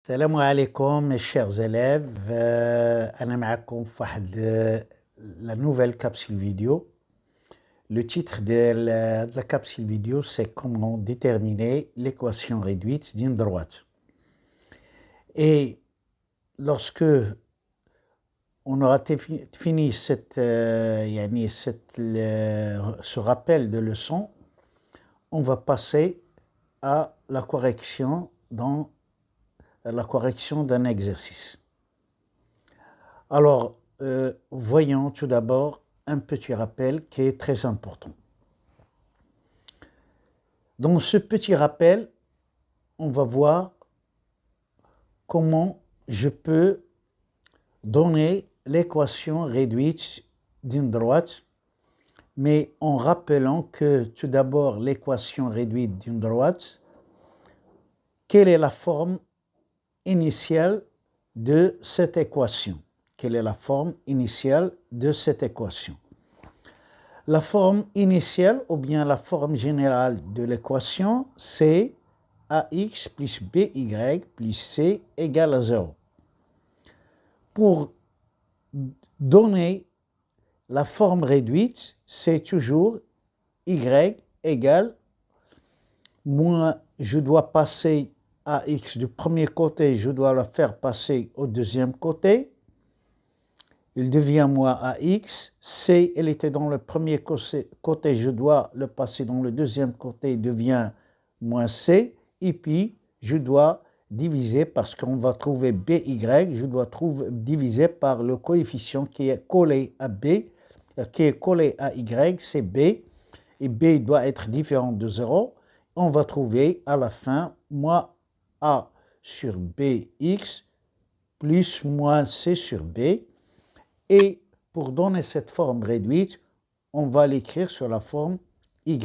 السلام عليكم mes chers élèves. أنا معكم في واحد la nouvelle capsule vidéo. Le titre de la capsule vidéo, c'est comment déterminer l'équation réduite d'une droite. Et lorsque on aura fini ce rappel de leçon, on va passer à la correction d'un exercice. Alors, voyons tout d'abord un petit rappel qui est très important. Dans ce petit rappel, on va voir comment je peux donner l'équation réduite d'une droite, mais en rappelant que tout d'abord l'équation réduite d'une droite, quelle est la forme initiale de cette équation? Quelle est la forme initiale de cette équation? La forme initiale ou bien la forme générale de l'équation, c'est ax plus by plus c égale à 0. Pour donner la forme réduite, c'est toujours y égale, moi je dois passer ax du premier côté, je dois le faire passer au deuxième côté. Il devient moins ax, c, elle était dans le premier côté, je dois le passer dans le deuxième côté, il devient moins c, et puis je dois diviser, parce qu'on va trouver by, je dois diviser par le coefficient qui est collé à b, qui est collé à y, c'est b, et b doit être différent de 0. On va trouver à la fin moins a sur bx plus moins c sur b. Et pour donner cette forme réduite, on va l'écrire sur la forme y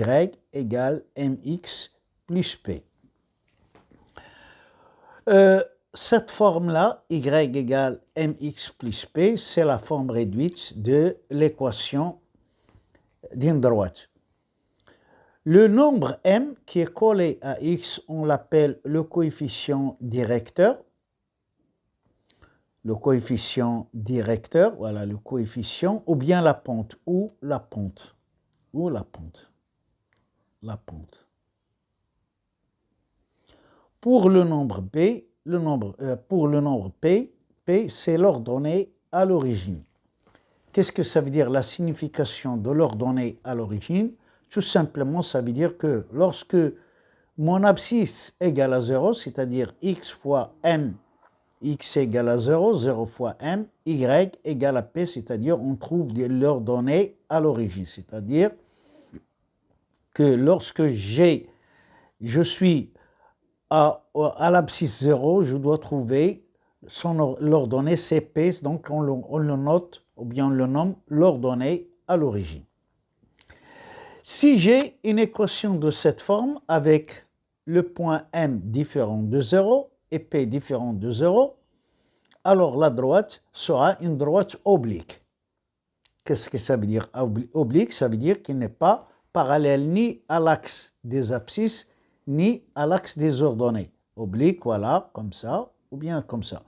égale mx plus p. Cette forme-là, y égale mx plus p, c'est la forme réduite de l'équation d'une droite. Le nombre m qui est collé à x, on l'appelle le coefficient directeur. Le coefficient directeur, voilà le coefficient, ou bien la pente, la pente. Pour le nombre b, pour le nombre p, c'est l'ordonnée à l'origine. Qu'est-ce que ça veut dire la signification de l'ordonnée à l'origine? Tout simplement, ça veut dire que lorsque mon abscisse égale à 0, c'est-à-dire x fois m, x égale à 0, 0 fois m, y égale à p, c'est-à-dire on trouve l'ordonnée à l'origine. C'est-à-dire que lorsque je suis à l'abscisse 0, je dois trouver l'ordonnée cp, donc on le note ou bien on le nomme l'ordonnée à l'origine. Si j'ai une équation de cette forme avec le point m différent de 0 et p différent de 0, alors la droite sera une droite oblique. Qu'est-ce que ça veut dire oblique? Ça veut dire qu'il n'est pas parallèle ni à l'axe des abscisses, ni à l'axe des ordonnées. Oblique, voilà, comme ça, ou bien comme ça.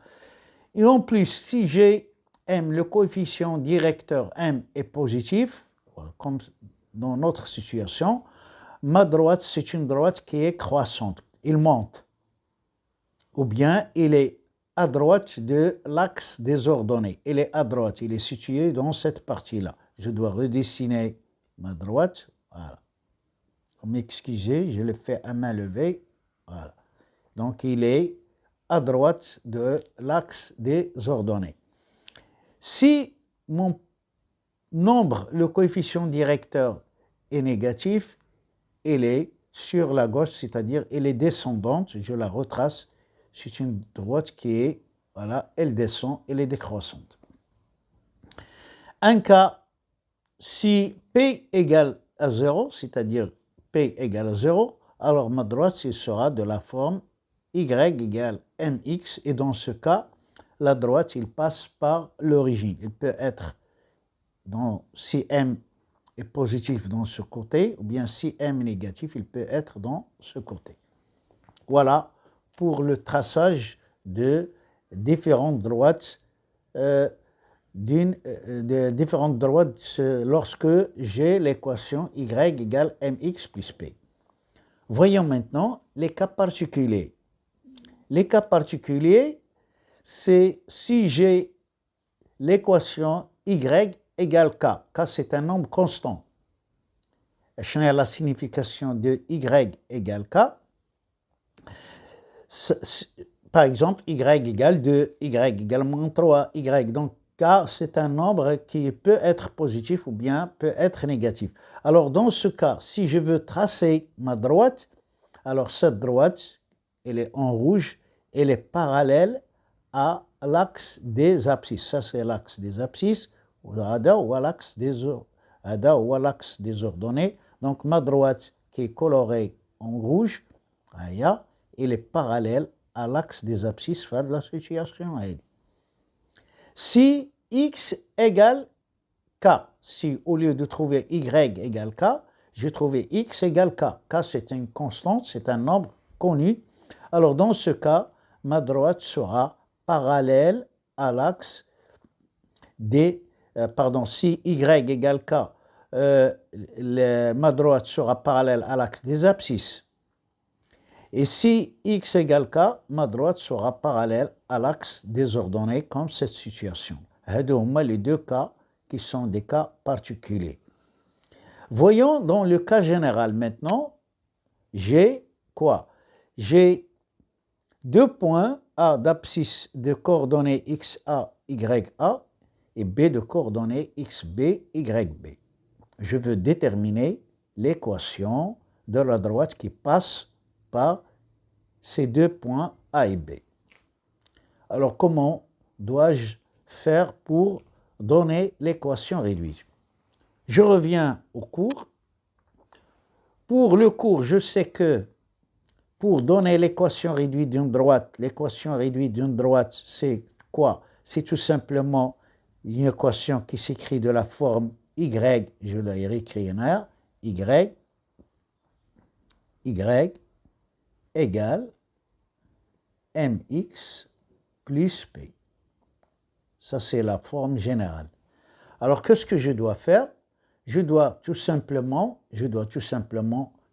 Et en plus, si j'ai m, le coefficient directeur m est positif, comme dans notre situation, ma droite, c'est une droite qui est croissante. Il monte. Ou bien, il est à droite de l'axe des ordonnées. Il est à droite, il est situé dans cette partie-là. Je dois redessiner ma droite. Voilà. M'excusez, je le fais à main levée. Voilà. Donc, il est à droite de l'axe des ordonnées. Si mon nombre, le coefficient directeur est négatif, il est sur la gauche, c'est-à-dire elle est descendante, je la retrace. C'est une droite qui est, voilà, elle descend, elle est décroissante. Un cas, si P égale à 0, c'est-à-dire P égale à 0, alors ma droite sera de la forme Y égale mx, et dans ce cas, la droite, il passe par l'origine. Il peut être, si m est positif dans ce côté, ou bien si m est négatif, il peut être dans ce côté. Voilà pour le traçage de différentes droites lorsque j'ai l'équation y égale mx plus p. Voyons maintenant les cas particuliers. Les cas particuliers, c'est si j'ai l'équation y égale k. K, c'est un nombre constant. Je n'ai la signification de y égale k. Par exemple, y égale 2, y égale moins 3, y. Donc, k, c'est un nombre qui peut être positif ou bien peut être négatif. Alors, dans ce cas, si je veux tracer ma droite, alors cette droite, elle est en rouge, elle est parallèle à l'axe des abscisses. Ça, c'est l'axe des abscisses, ou à l'axe des ordonnées. Donc, ma droite qui est colorée en rouge, elle est parallèle à l'axe des abscisses de la situation. Si x égale k, si au lieu de trouver y égale k, j'ai trouvé x égale k. K, c'est une constante, c'est un nombre connu. Alors, dans ce cas, ma droite sera parallèle à l'axe des... si y égale k, ma droite sera parallèle à l'axe des abscisses. Et si x égale k, ma droite sera parallèle à l'axe des ordonnées, comme cette situation. Les deux cas qui sont des cas particuliers. Voyons dans le cas général maintenant, j'ai quoi? J'ai deux points A d'abscisse de coordonnées xa, ya et B de coordonnées xb, yb. Je veux déterminer l'équation de la droite qui passe par ces deux points A et B. Alors, comment dois-je faire pour donner l'équation réduite? Je reviens au cours. Pour le cours, je sais que pour donner l'équation réduite d'une droite, c'est quoi? C'est tout simplement une équation qui s'écrit de la forme y, je l'ai réécrit en R, y égale mx plus p. Ça, c'est la forme générale. Alors, qu'est-ce que je dois faire? Je dois tout simplement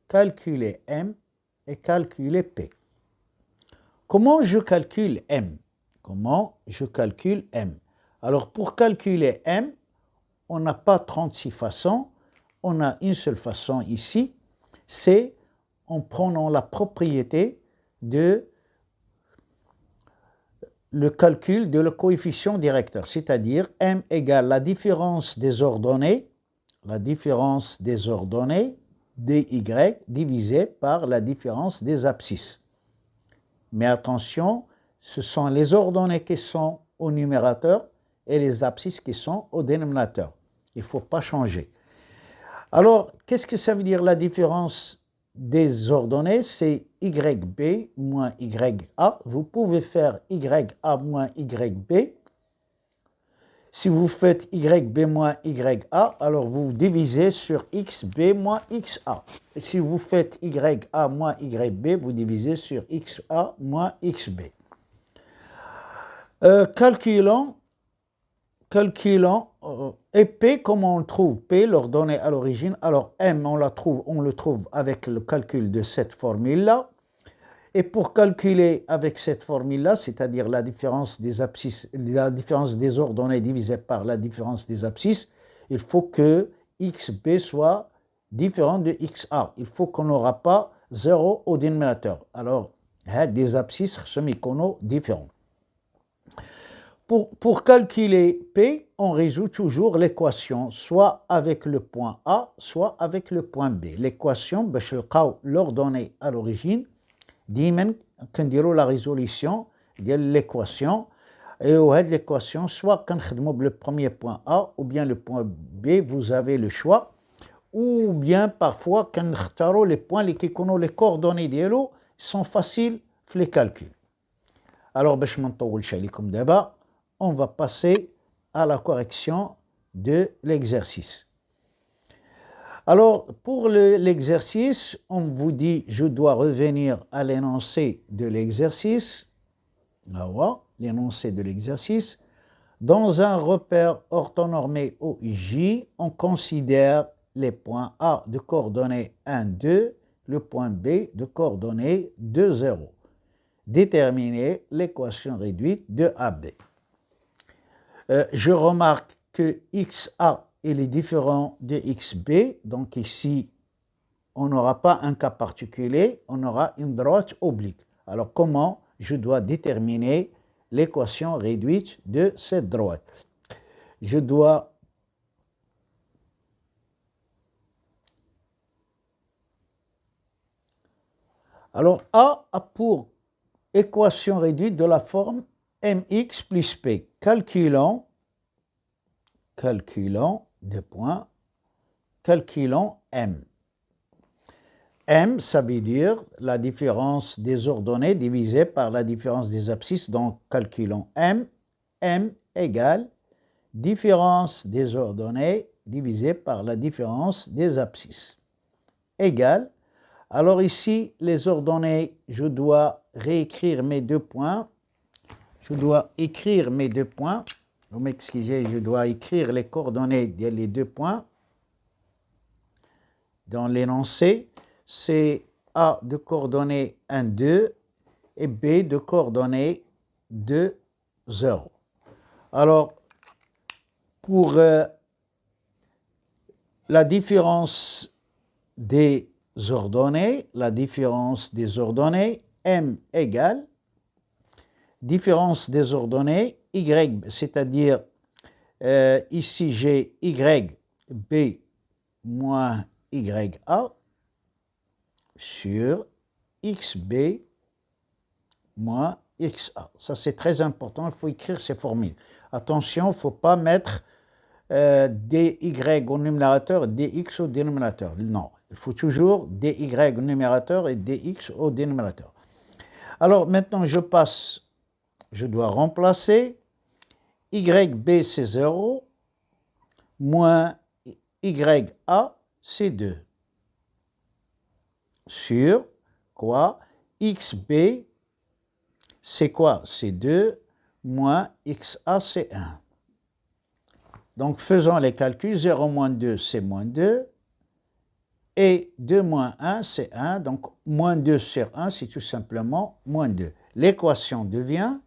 calculer m et calculer p. Comment je calcule m? Alors, pour calculer m, on n'a pas 36 façons, on a une seule façon ici, c'est en prenant la propriété de le calcul de le coefficient directeur, c'est-à-dire m égale la différence des ordonnées dy divisé par la différence des abscisses. Mais attention, ce sont les ordonnées qui sont au numérateur et les abscisses qui sont au dénominateur. Il ne faut pas changer. Alors, qu'est-ce que ça veut dire la différence des ordonnées? C'est yb moins ya. Vous pouvez faire ya moins yb. Si vous faites yb moins ya, alors vous divisez sur xb moins xa. Et si vous faites ya moins yb, vous divisez sur xa moins xb. Calculons et P, comment on trouve P, l'ordonnée à l'origine? Alors M, on le trouve avec le calcul de cette formule-là. Et pour calculer avec cette formule-là, c'est-à-dire la différence des abscisses, la différence des ordonnées divisée par la différence des abscisses, il faut que XB soit différent de XA. Il faut qu'on n'aura pas 0 au dénominateur. Alors, des abscisses semi-conaux différents. Pour calculer P, on résout toujours l'équation, soit avec le point A, soit avec le point B. L'équation, l'ordonnée à l'origine, ديما كنديروا la résolution ديال l'équation et هاد l'équation soit كنخدموا le premier point A ou bien le point B, vous avez le choix, ou bien parfois كنختاروا les points اللي كيكونوا les coordonnées ديالو sont faciles في les calculs. Alors باش ما نطولش عليكم دابا, on va passer à la correction de l'exercice. Alors, pour l'exercice, on vous dit, je dois revenir à l'énoncé de l'exercice. Là, voilà, l'énoncé de l'exercice. Dans un repère orthonormé OIJ, on considère les points A de coordonnées 1, 2, le point B de coordonnées 2, 0. Déterminer l'équation réduite de AB. Je remarque que XA est différent de XB, donc ici, on n'aura pas un cas particulier, on aura une droite oblique. Alors, comment je dois déterminer l'équation réduite de cette droite? Je dois alors A a pour équation réduite de la forme mx plus p. Calculons m. M, ça veut dire la différence des ordonnées divisée par la différence des abscisses. Donc, calculons m. M égale différence des ordonnées divisée par la différence des abscisses. Égale. Alors ici, les ordonnées, je dois réécrire mes deux points. Vous m'excusez, je dois écrire les coordonnées des deux points dans l'énoncé. C'est A de coordonnées 1, 2 et B de coordonnées 2, 0. Alors, pour la différence des ordonnées, M égale différence des ordonnées Y, c'est-à-dire ici j'ai YB moins YA sur XB moins XA. Ça, c'est très important, il faut écrire ces formules. Attention, il ne faut pas mettre DY au numérateur et DX au dénominateur. Non, il faut toujours DY au numérateur et DX au dénominateur. Alors, maintenant, je dois remplacer YB, c'est 0, moins YA, c'est 2. Sur quoi? XB, c'est quoi? C'est 2, moins XA, c'est 1. Donc, faisons les calculs. 0 moins 2, c'est moins 2. Et 2 moins 1, c'est 1. Donc, moins 2 sur 1, c'est tout simplement moins 2. L'équation devient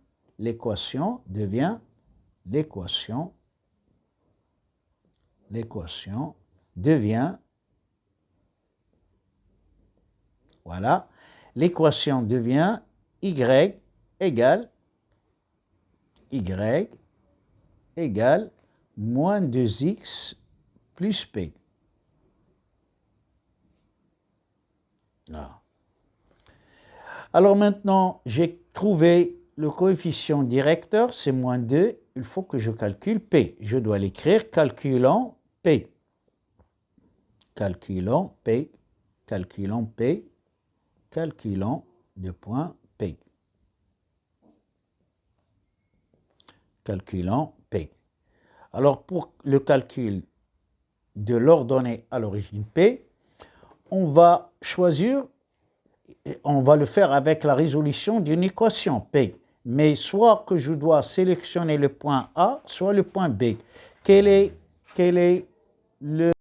voilà, l'équation devient Y égale moins 2x plus P. Voilà. Alors maintenant, j'ai trouvé le coefficient directeur, c'est moins 2. Il faut que je calcule P. Je dois l'écrire, calculons P. Calculons deux points P. Calculons P. Alors, pour le calcul de l'ordonnée à l'origine P, on va le faire avec la résolution d'une équation P. Mais soit que je dois sélectionner le point A, soit le point B. Quel est le